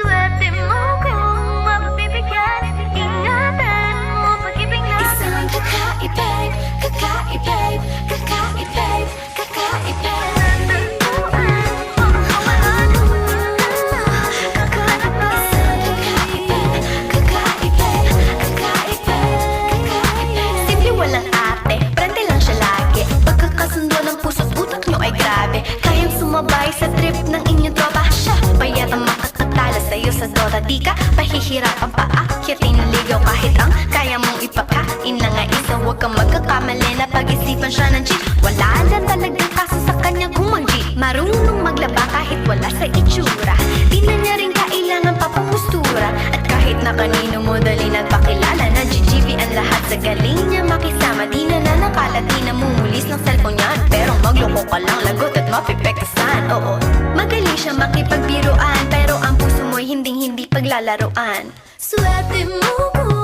Swerte mo kung mapabibigyan. Ingatan mo pag-ibig na Isang kakaibig, kakaibig, kakaibig, kakaibig. Simple walang ate, prende lang siya lagi. Pagkakasundo ng puso't utak nyo ay grabe. Kayang sumabay sa trip ng inyong tropa. Siya payat ang makakatala sa'yo sa Dota. Di ka pahihirapan pa akyatin ng ligaw. Kahit ang kaya mong ipakain na nga isa. Huwag kang magkakamali na pag-isipan siya ng cheat. Wala na talagang kaso sa kanya kung mag-G. Marunong maglaba kahit wala sa itsura. Di na niya rin kailangan papamustura. At kahit na kanino mo dali nagpakilala na GGB ang lahat sa galing niya makisama. Di na nanakalat, di na mumulis ng cellphone niyan. Pero magloko ka lang, lagot at mapipektasan. Oo, magaling siya makipagbiruan, pero ang puso mo'y hinding-hindi paglalaruan. Swerte mo kung